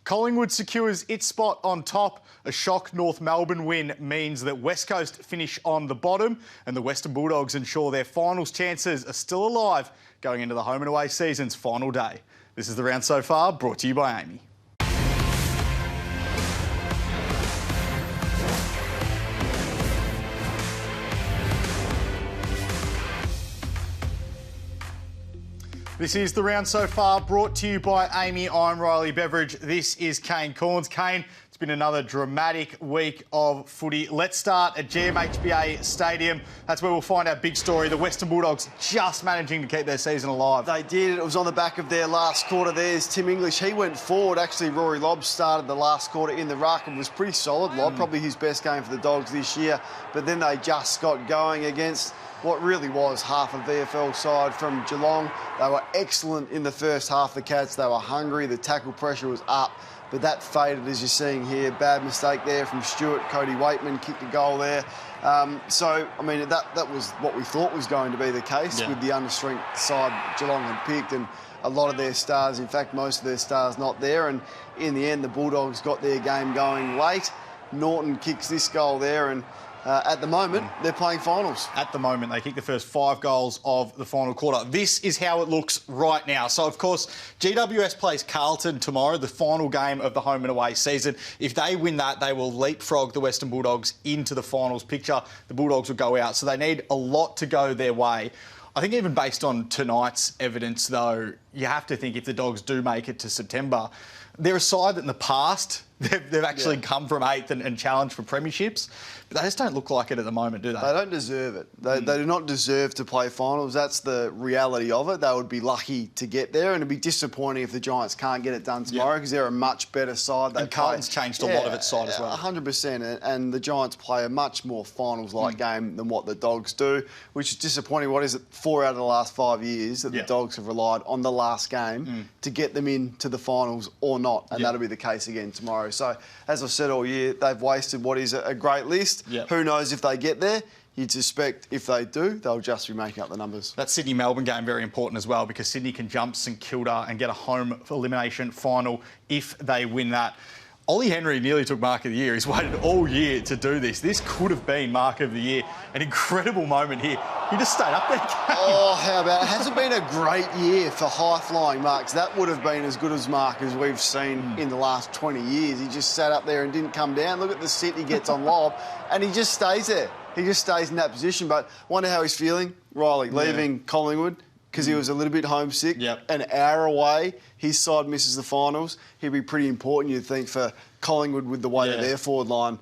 Collingwood secures its spot on top. A shock North Melbourne win means that West Coast finish on the bottom and the Western Bulldogs ensure their finals chances are still alive going into the home and away season's final day. This is the round so far, brought to you by Amy. This is the round so far, brought to you by Amy. I'm Riley Beveridge. This is Kane Corns. Kane, it's been another dramatic week of footy. Let's start at GMHBA Stadium. That's where we'll find our big story. The Western Bulldogs just managing to keep their season alive. They did. It was on the back of their last quarter. There's Tim English. He went forward. Actually, Rory Lobb started the last quarter in the ruck and was pretty solid. Lobb, probably his best game for the Dogs this year. But then they just got going against what really was half a VFL side from Geelong. They were excellent in the first half, the Cats. They were hungry. The tackle pressure was up. But that faded, as you're seeing here. Bad mistake there from Stewart. Cody Waitman kicked a goal there. So, I mean, that was what we thought was going to be the case with the understrength side Geelong had picked, and a lot of their stars, in fact, most of their stars not there. And in the end, the Bulldogs got their game going late. Norton kicks this goal there, and at the moment, they're playing finals. At the moment, they kick the first 5 goals of the final quarter. This is how it looks right now. So, of course, GWS plays Carlton tomorrow, the final game of the home and away season. If they win that, they will leapfrog the Western Bulldogs into the finals picture. The Bulldogs will go out. So they need a lot to go their way. I think even based on tonight's evidence, though, you have to think if the Dogs do make it to September, they're a side that in the past, they've actually come from 8th and challenged for premierships. But they just don't look like it at the moment, do they? They don't deserve it. They do not deserve to play finals. That's the reality of it. They would be lucky to get there, and it'd be disappointing if the Giants can't get it done tomorrow because they're a much better side. And Carlton's changed a lot of its side as well. 100%. And the Giants play a much more finals-like game than what the Dogs do, which is disappointing. What is it, 4 out of the last 5 years that the Dogs have relied on the last game to get them into the finals or not, and that'll be the case again tomorrow. So, as I've said all year, they've wasted what is a great list. Who knows if they get there? You'd suspect if they do, they'll just be making up the numbers. That Sydney-Melbourne game very important as well, because Sydney can jump St Kilda and get a home elimination final if they win that. Ollie Henry nearly took Mark of the Year. He's waited all year to do this. This could have been Mark of the Year. An incredible moment here. He just stayed up there. Oh, how about it? Hasn't been a great year for high-flying marks. That would have been as good as Mark as we've seen in the last 20 years. He just sat up there and didn't come down. Look at the sit he gets on lob, and he just stays there. He just stays in that position. But wonder how he's feeling, Riley, leaving Collingwood, because he was a little bit homesick. An hour away, his side misses the finals. He'd be pretty important, you'd think, for Collingwood with the way that their forward line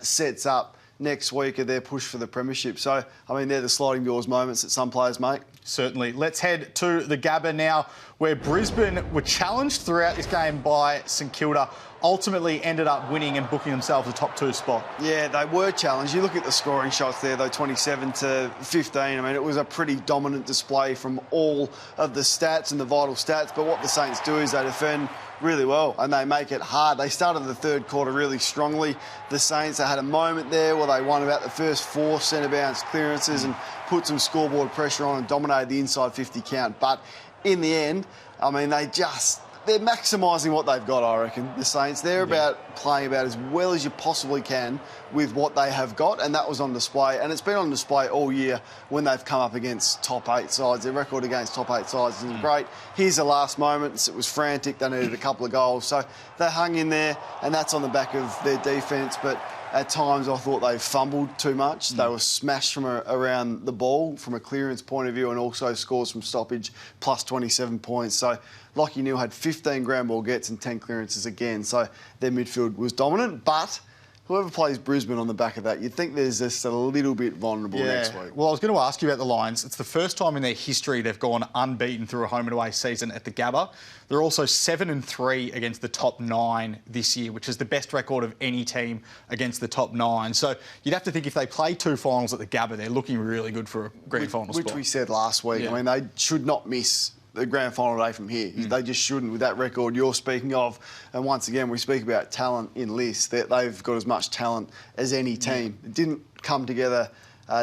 sets up next week of their push for the premiership. So, I mean, they're the sliding doors moments that some players make. Certainly. Let's head to the Gabba now, where Brisbane were challenged throughout this game by St Kilda, ultimately ended up winning and booking themselves a top 2 spot. Yeah, they were challenged. You look at the scoring shots there, though, 27 to 15. I mean, it was a pretty dominant display from all of the stats and the vital stats. But what the Saints do is they defend really well and they make it hard. They started the third quarter really strongly. The Saints, they had a moment there where they won about the first 4 centre bounce clearances and put some scoreboard pressure on and dominated the inside 50 count. But in the end, I mean, they're maximising what they've got, I reckon, the Saints. They're about playing about as well as you possibly can with what they have got, and that was on display. And it's been on display all year when they've come up against top 8 sides. Their record against top 8 sides is great. Here's the last moment. It was frantic. They needed a couple of goals. So they hung in there, and that's on the back of their defence. But at times, I thought they fumbled too much. They were smashed from around the ball from a clearance point of view, and also scores from stoppage, plus 27 points. So Lachie Neale had 15 ground ball gets and 10 clearances again. So their midfield was dominant, but whoever plays Brisbane on the back of that, you'd think there's just a little bit vulnerable next week. Well, I was going to ask you about the Lions. It's the first time in their history they've gone unbeaten through a home and away season at the Gabba. They're also 7-3 against the top 9 this year, which is the best record of any team against the top 9. So you'd have to think if they play 2 finals at the Gabba, they're looking really good for a grand final spot. Which we said last week. I mean, they should not miss the grand final day from here. They just shouldn't with that record you're speaking of. And once again, we speak about talent in lists. They've got as much talent as any team. It didn't come together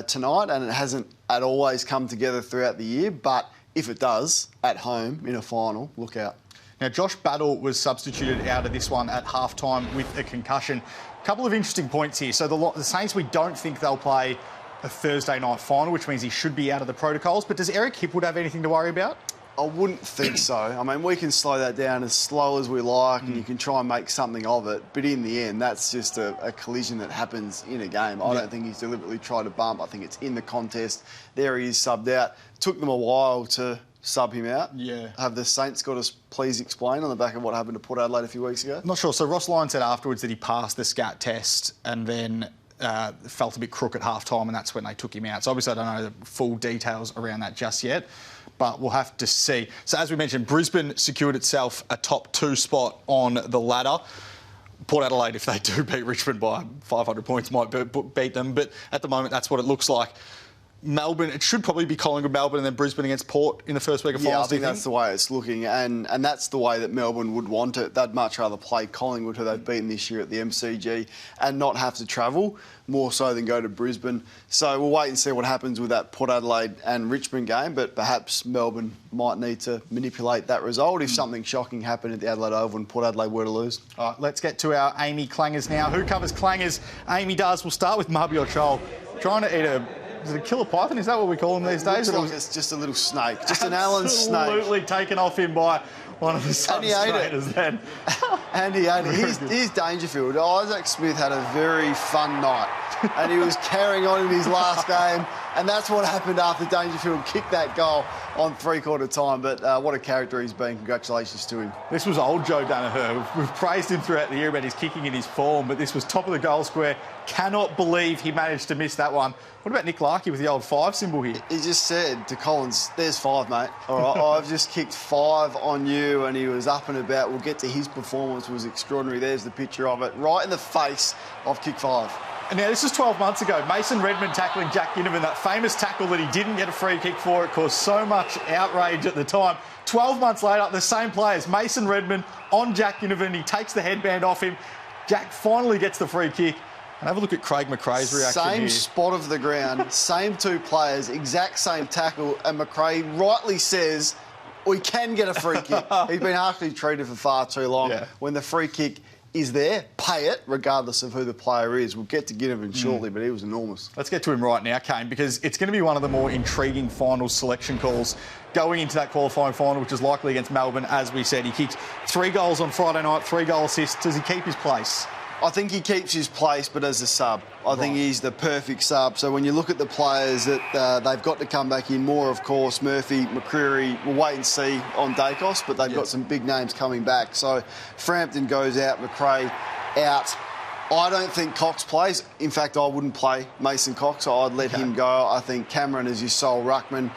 tonight, and it hasn't always come together throughout the year. But if it does, at home, in a final, look out. Now, Josh Battle was substituted out of this one at halftime with a concussion. A couple of interesting points here. So the Saints, we don't think they'll play a Thursday night final, which means he should be out of the protocols. But does Eric Hipwood have anything to worry about? I wouldn't think so. I mean, we can slow that down as slow as we like and you can try and make something of it. But in the end, that's just a collision that happens in a game. I don't think he's deliberately tried to bump. I think it's in the contest. There he is subbed out. Took them a while to sub him out. Yeah. Have the Saints got us please explain on the back of what happened to Port Adelaide a few weeks ago? I'm not sure. So Ross Lyon said afterwards that he passed the SCAT test and then felt a bit crook at half-time, and that's when they took him out. So obviously I don't know the full details around that just yet, but we'll have to see. So as we mentioned, Brisbane secured itself a top 2 spot on the ladder. Port Adelaide, if they do beat Richmond by 500 points, might beat them, but at the moment that's what it looks like. Melbourne, it should probably be Collingwood-Melbourne and then Brisbane against Port in the first week of finals. Yeah, I think that's the way it's looking, and that's the way that Melbourne would want it. They'd much rather play Collingwood, who they've beaten this year at the MCG, and not have to travel, more so than go to Brisbane. So we'll wait and see what happens with that Port Adelaide and Richmond game, but perhaps Melbourne might need to manipulate that result if something shocking happened at the Adelaide Oval and Port Adelaide were to lose. All right, let's get to our Amy Clangers now. Who covers Clangers? Amy does. We'll start with Marby O'Chol. Trying to eat is it a killer python? Is that what we call them these days? Looks like it's just a little snake, just an Allen snake. Absolutely taken off him by one of the substrators then. And he ate it. Here's Dangerfield. Isaac Smith had a very fun night and he was carrying on in his last game, and that's what happened after Dangerfield kicked that goal on three-quarter time. But what a character he's been. Congratulations to him. This was old Joe Danaher. We've praised him throughout the year about his kicking and his form, but this was top of the goal square. Cannot believe he managed to miss that one. What about Nick Larkey with the old 5 symbol here? He just said to Collins, there's 5, mate. All right, I've just kicked 5 on you, and he was up and about. We'll get to his performance. It was extraordinary. There's the picture of it. Right in the face of kick 5. And now, this is 12 months ago. Mason Redmond tackling Jack Ginnivan, that famous tackle that he didn't get a free kick for. It caused so much outrage at the time. 12 months later, the same players. Mason Redmond on Jack Ginnivan. He takes the headband off him. Jack finally gets the free kick. And have a look at Craig McRae's reaction Same here. spot of the ground, same 2 players, exact same tackle, and McRae rightly says, we can get a free kick. He's been harshly treated for far too long. Yeah. When the free kick is there, pay it, regardless of who the player is. We'll get to Ginnivan shortly, but he was enormous. Let's get to him right now, Kane, because it's going to be one of the more intriguing final selection calls going into that qualifying final, which is likely against Melbourne. As we said, he kicked 3 goals on Friday night, 3 goal assists. Does he keep his place? I think he keeps his place, but as a sub. I think he's the perfect sub. So when you look at the players that they've got to come back in more, of course, Murphy, McCreery, we'll wait and see on Dacos, but they've got some big names coming back. So Frampton goes out, McRae out. I don't think Cox plays. In fact, I wouldn't play Mason Cox. I'd let him go. I think Cameron is your sole ruckman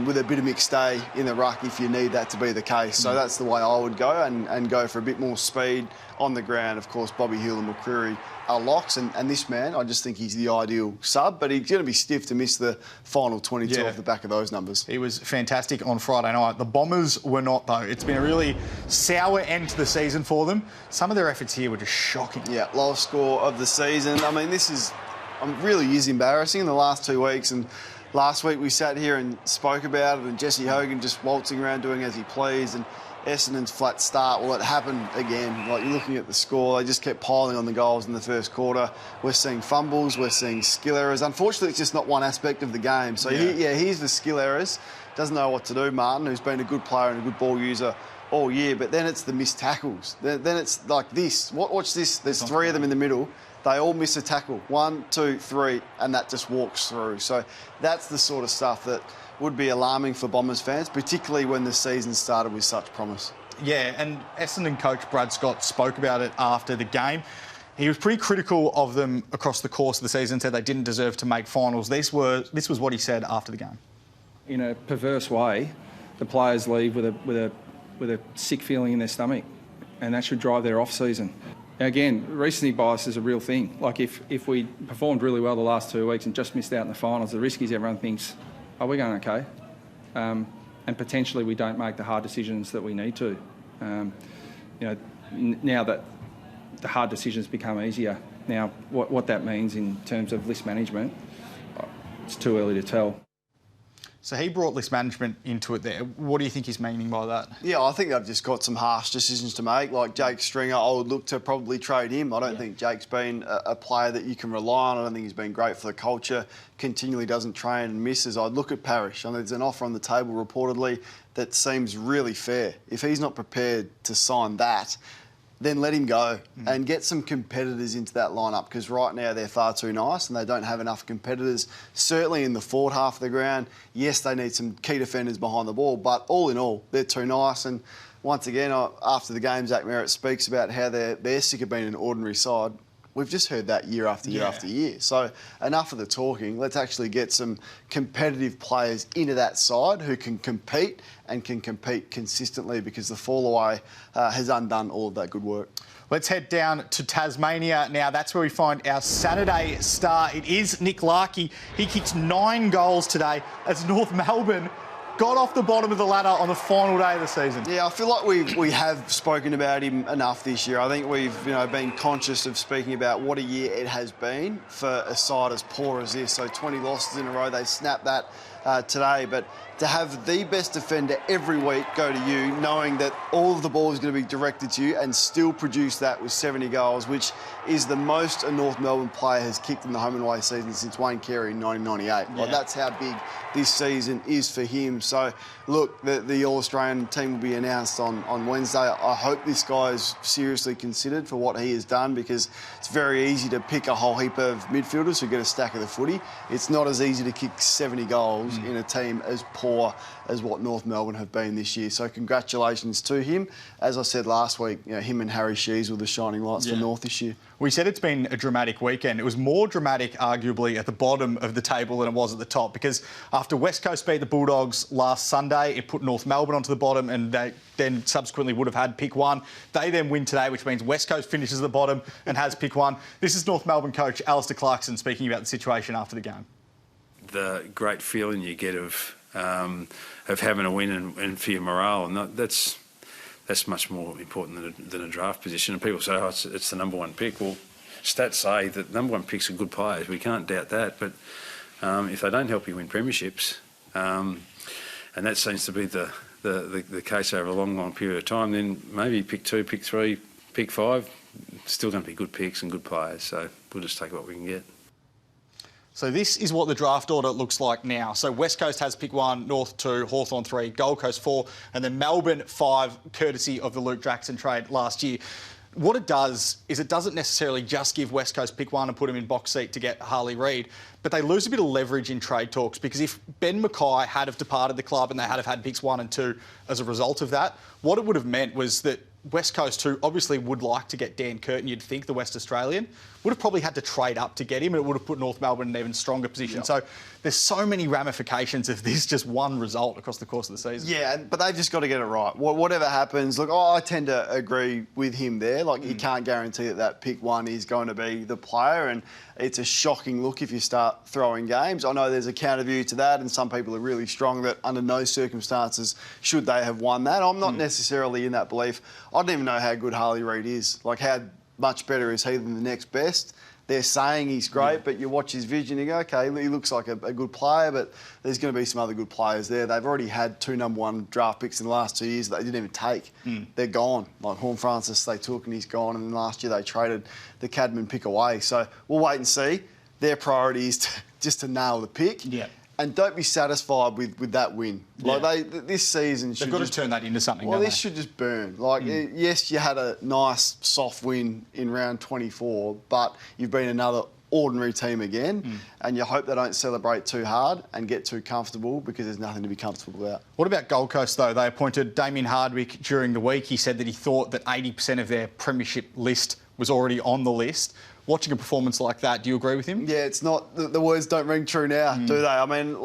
with a bit of mixed day in the ruck if you need that to be the case. So that's the way I would go and go for a bit more speed on the ground. Of course, Bobby Hill and McCreery are locks, and this man, I just think he's the ideal sub, but he's going to be stiff to miss the final 22 off the back of those numbers. He was fantastic on Friday night. The Bombers were not, though. It's been a really sour end to the season for them. Some of their efforts here were just shocking. Yeah, lowest score of the season. I mean, this really is embarrassing in the last 2 weeks, and last week we sat here and spoke about it, and Jesse Hogan just waltzing around doing as he pleased, and Essendon's flat start. Well, it happened again. Like, you're looking at the score, they just kept piling on the goals in the first quarter. We're seeing fumbles, we're seeing skill errors. Unfortunately, it's just not one aspect of the game. So, here's the skill errors. Doesn't know what to do, Martin, who's been a good player and a good ball user all year. But then it's the missed tackles. Then it's like this. Watch this. There's 3 of them in the middle. They all miss a tackle. 1, 2, 3, and that just walks through. So that's the sort of stuff that would be alarming for Bombers fans, particularly when the season started with such promise. Yeah, and Essendon coach Brad Scott spoke about it after the game. He was pretty critical of them across the course of the season, said they didn't deserve to make finals. This was what he said after the game. In a perverse way, the players leave with a sick feeling in their stomach, and that should drive their off-season. Again, recency bias is a real thing. Like, if we performed really well the last 2 weeks and just missed out in the finals, the risk is everyone thinks, are we going okay? And potentially we don't make the hard decisions that we need to. Now that the hard decisions become easier, now what that means in terms of list management, it's too early to tell. So he brought list management into it there. What do you think he's meaning by that? Yeah, I think they've just got some harsh decisions to make. Like Jake Stringer, I would look to probably trade him. I don't think Jake's been a player that you can rely on. I don't think he's been great for the culture. Continually doesn't train and misses. I'd look at Parrish. I mean, there's an offer on the table reportedly that seems really fair. If he's not prepared to sign that, then let him go and get some competitors into that lineup, because right now they're far too nice and they don't have enough competitors, certainly in the forward half of the ground. Yes, they need some key defenders behind the ball, but all in all, they're too nice. And once again, after the game, Zach Merritt speaks about how they're sick of being an ordinary side. We've just heard that year after year after year. So enough of the talking. Let's actually get some competitive players into that side who can compete and can compete consistently, because the fall away has undone all of that good work. Let's head down to Tasmania now. That's where we find our Saturday star. It is Nick Larkey. He kicked 9 goals today as North Melbourne got off the bottom of the ladder on the final day of the season. Yeah, I feel like we have spoken about him enough this year. I think we've been conscious of speaking about what a year it has been for a side as poor as this. So 20 losses in a row, they snapped that today. But to have the best defender every week go to you, knowing that all of the ball is going to be directed to you, and still produce that with 70 goals, which is the most a North Melbourne player has kicked in the home and away season since Wayne Carey in 1998. Like, that's how big this season is for him. So, look, the All-Australian team will be announced on Wednesday. I hope this guy is seriously considered for what he has done, because it's very easy to pick a whole heap of midfielders who get a stack of the footy. It's not as easy to kick 70 goals in a team as poor as what North Melbourne have been this year. So congratulations to him. As I said last week, him and Harry Shees were the shining lights for North this year. We said it's been a dramatic weekend. It was more dramatic, arguably, at the bottom of the table than it was at the top, because after West Coast beat the Bulldogs last Sunday, it put North Melbourne onto the bottom, and they then subsequently would have had pick 1. They then win today, which means West Coast finishes at the bottom and has pick 1. This is North Melbourne coach Alistair Clarkson speaking about the situation after the game. The great feeling you get of having a win and for your morale, and that's much more important than a draft position. And people say, oh, it's the number 1 pick. Well, stats say that number 1 picks are good players. We can't doubt that. But if they don't help you win premierships, and that seems to be the case over a long, long period of time, then maybe pick 2, pick 3, pick 5, still going to be good picks and good players. So we'll just take what we can get. So this is what the draft order looks like now. So West Coast has pick 1, North 2, Hawthorn 3, Gold Coast 4, and then Melbourne 5, courtesy of the Luke Jackson trade last year. What it does is it doesn't necessarily just give West Coast pick 1 and put him in box seat to get Harley Reid, but they lose a bit of leverage in trade talks, because if Ben Mackay had have departed the club and they had had picks 1 and 2 as a result of that, what it would have meant was that West Coast, who obviously would like to get Dan Curtin, you'd think, the West Australian, would have probably had to trade up to get him, and it would have put North Melbourne in an even stronger position. So there's so many ramifications of this just one result across the course of the season. Yeah, but they've just got to get it right. Whatever happens, look, I tend to agree with him there. Like, you can't guarantee that pick 1 is going to be the player, and it's a shocking look if you start throwing games. I know there's a counter view to that, and some people are really strong that under no circumstances should they have won that. I'm not necessarily in that belief. I don't even know how good Harley Reid is. Like, how much better is he than the next best? They're saying he's great, but you watch his vision, you go, OK, he looks like a good player, but there's going to be some other good players there. They've already had 2 number 1 draft picks in the last 2 years that they didn't even take. They're gone. Like Horn Francis, they took and he's gone, and then last year they traded the Cadman pick away. So we'll wait and see. Their priority is just to nail the pick. Yeah. And don't be satisfied with that win. Like this season should They've got to turn that into something. Well, this should just burn. Like, yes, you had a nice soft win in round 24, but you've been another ordinary team again, and you hope they don't celebrate too hard and get too comfortable, because there's nothing to be comfortable about. What about Gold Coast, though? They appointed Damien Hardwick during the week. He said that he thought that 80% of their premiership list was already on the list. Watching a performance like that, do you agree with him? Yeah, it's not... The words don't ring true now, do they? I mean,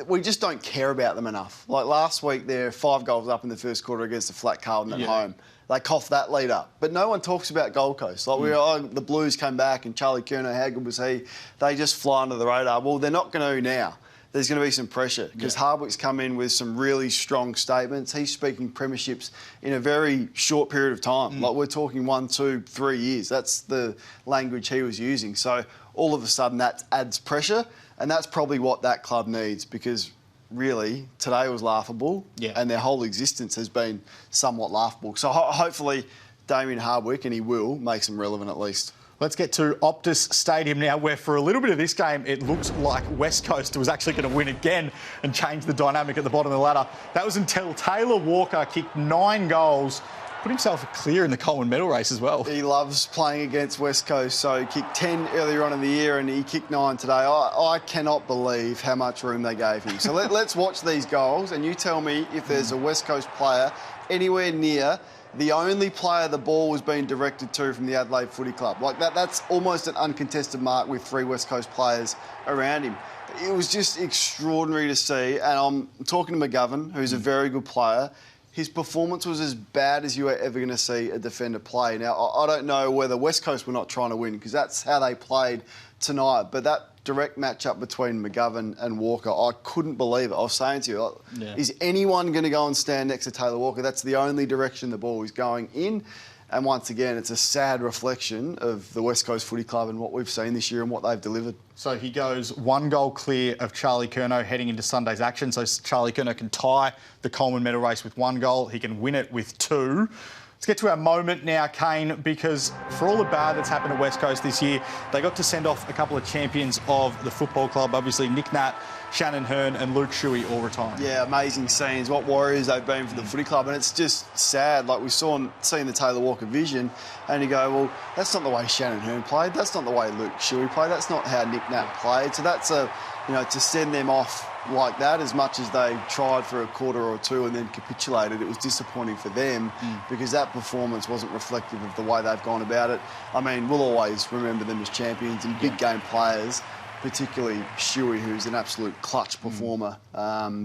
we just don't care about them enough. Like, last week, they're 5 goals up in the first quarter against the Flat Carlton at home. They coughed that lead up. But no one talks about Gold Coast. Like, the Blues came back and Charlie Curnow, how good was he? They just fly under the radar. Well, they're not going to now. There's going to be some pressure, because Hardwick's come in with some really strong statements. He's speaking premierships in a very short period of time. Like, we're talking 1, 2, 3 years. That's the language he was using. So all of a sudden that adds pressure, and that's probably what that club needs, because really, today was laughable, and their whole existence has been somewhat laughable. So hopefully Damien Hardwick, and he will, makes them relevant at least. Let's get to Optus Stadium now, where for a little bit of this game, it looked like West Coast was actually going to win again and change the dynamic at the bottom of the ladder. That was until Taylor Walker kicked 9 goals, put himself clear in the Coleman medal race as well. He loves playing against West Coast, so he kicked 10 earlier on in the year and he kicked 9 today. I cannot believe how much room they gave him. So let's watch these goals, and you tell me if there's a West Coast player anywhere near the only player the ball was being directed to from the Adelaide Footy Club. Like that's almost an uncontested mark with 3 West Coast players around him. It was just extraordinary to see, and I'm talking to McGovern, who's a very good player. His performance was as bad as you are ever going to see a defender play. Now, I don't know whether West Coast were not trying to win, because that's how they played tonight, but that direct matchup between McGovern and Walker, I couldn't believe it. I was saying to you, is anyone going to go and stand next to Taylor Walker? That's the only direction the ball is going in. And once again, it's a sad reflection of the West Coast Footy Club and what we've seen this year and what they've delivered. So he goes 1 goal clear of Charlie Curnow heading into Sunday's action. So Charlie Curnow can tie the Coleman medal race with 1 goal. He can win it with 2. Let's get to our moment now, Kane, because for all the bad that's happened at West Coast this year, they got to send off a couple of champions of the football club. Obviously, Nick Nat, Shannon Hearn and Luke Shuey all retired. Yeah, amazing scenes. What warriors they've been for the footy club. And it's just sad. Like we seen the Taylor Walker vision and you go, well, that's not the way Shannon Hearn played. That's not the way Luke Shuey played. That's not how Nick Nat played. So that's to send them off like that, as much as they tried for a quarter or 2 and then capitulated, it was disappointing for them because that performance wasn't reflective of the way they've gone about it. I mean, we'll always remember them as champions and big game players, particularly Shuey, who's an absolute clutch performer,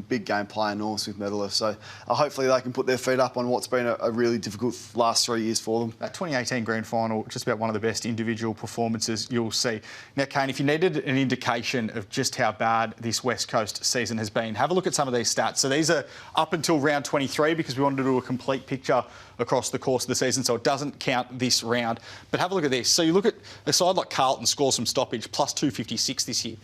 big game player, Norm Smith medalist. So hopefully they can put their feet up on what's been a really difficult last 3 years for them. That 2018 grand final, just about one of the best individual performances you'll see. Now, Kane, if you needed an indication of just how bad this West Coast season has been, have a look at some of these stats. So these are up until round 23 because we wanted to do a complete picture across the course of the season, so it doesn't count this round. But have a look at this. So you look at a side like Carlton scores from stoppage, plus 256 this year,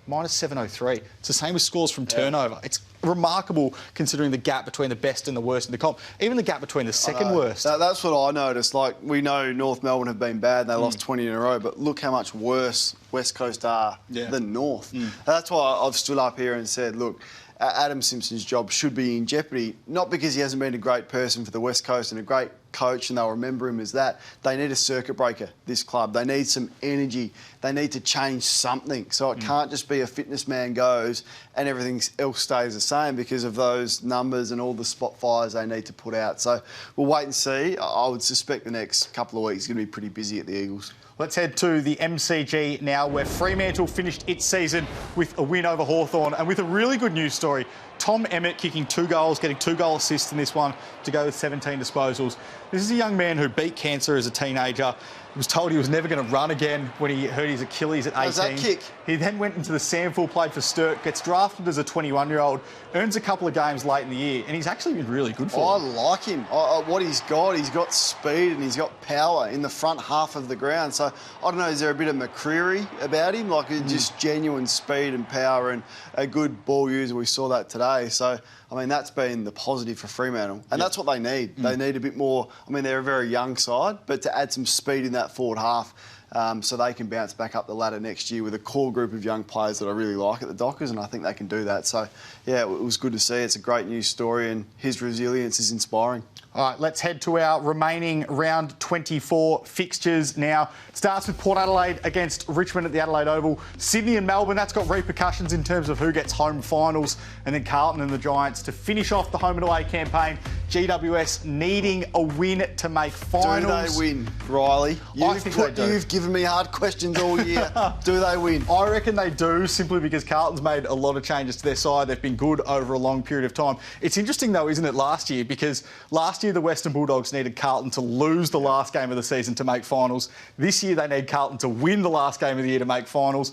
minus 703. It's the same as scores from turnover. It's remarkable considering the gap between the best and the worst in the comp. Even the gap between the second worst. That's what I noticed. Like, we know North Melbourne have been bad. They lost 20 in a row, but look how much worse West Coast are than North. That's why I've stood up here and said, look, Adam Simpson's job should be in jeopardy, not because he hasn't been a great person for the West Coast and a great coach and they'll remember him as that. They need a circuit breaker, this club. They need some energy. They need to change something. So it can't just be a fitness man goes and everything else stays the same because of those numbers and all the spot fires they need to put out. So we'll wait and see. I would suspect the next couple of weeks is going to be pretty busy at the Eagles. Let's head to the MCG now, where Fremantle finished its season with a win over Hawthorn and with a really good news story. Tom Emmett kicking 2 goals, getting 2 goal assists in this one to go with 17 disposals. This is a young man who beat cancer as a teenager. He was told he was never going to run again when he hurt his Achilles at 18. How's that kick? He then went into the Sandful, played for Sturt, gets drafted as a 21-year-old, earns a couple of games late in the year, and he's actually been really good for him. I like him. What he's got speed and he's got power in the front half of the ground. So, I don't know, is there a bit of McCreary about him? Like, just genuine speed and power and a good ball user. We saw that today. So, I mean, that's been the positive for Fremantle. And that's what they need. They need a bit more. I mean, they're a very young side, but to add some speed in that forward half so they can bounce back up the ladder next year with a core group of young players that I really like at the Dockers, and I think they can do that. So, yeah, it was good to see. It's a great news story, and his resilience is inspiring. All right, let's head to our remaining round 24 fixtures now. It starts with Port Adelaide against Richmond at the Adelaide Oval. Sydney and Melbourne, that's got repercussions in terms of who gets home finals. And then Carlton and the Giants to finish off the home and away campaign. GWS needing a win to make finals. Do they win, Riley? You've given me hard questions all year. Do they win? I reckon they do, simply because Carlton's made a lot of changes to their side. They've been good over a long period of time. It's interesting, though, isn't it, last year? Because last year the Western Bulldogs needed Carlton to lose the last game of the season to make finals. This year they need Carlton to win the last game of the year to make finals.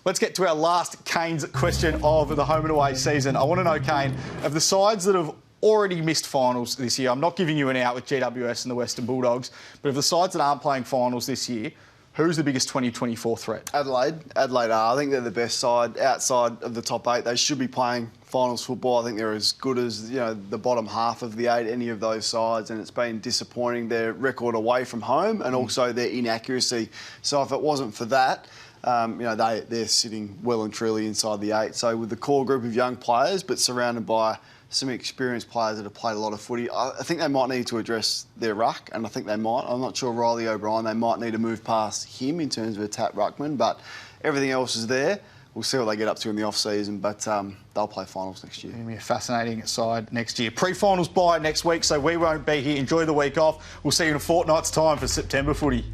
Let's get to our last Kane's question of the home and away season. I want to know, Kane, of the sides that have already missed finals this year, I'm not giving you an out with GWS and the Western Bulldogs, but of the sides that aren't playing finals this year, Who's the biggest 2024 threat? Adelaide are. I think they're the best side outside of the top 8. They should be playing finals football. I think they're as good as the bottom half of the 8, any of those sides, and it's been disappointing, their record away from home and also their inaccuracy. So if it wasn't for that, they're sitting well and truly inside the 8. So with the core group of young players, but surrounded by some experienced players that have played a lot of footy, I think they might need to address their ruck, and I think they might. I'm not sure Riley O'Brien, they might need to move past him in terms of a tap ruckman, but everything else is there. We'll see what they get up to in the off-season, but they'll play finals next year. It's going to be a fascinating side next year. Pre-finals bye next week, so we won't be here. Enjoy the week off. We'll see you in a fortnight's time for September footy.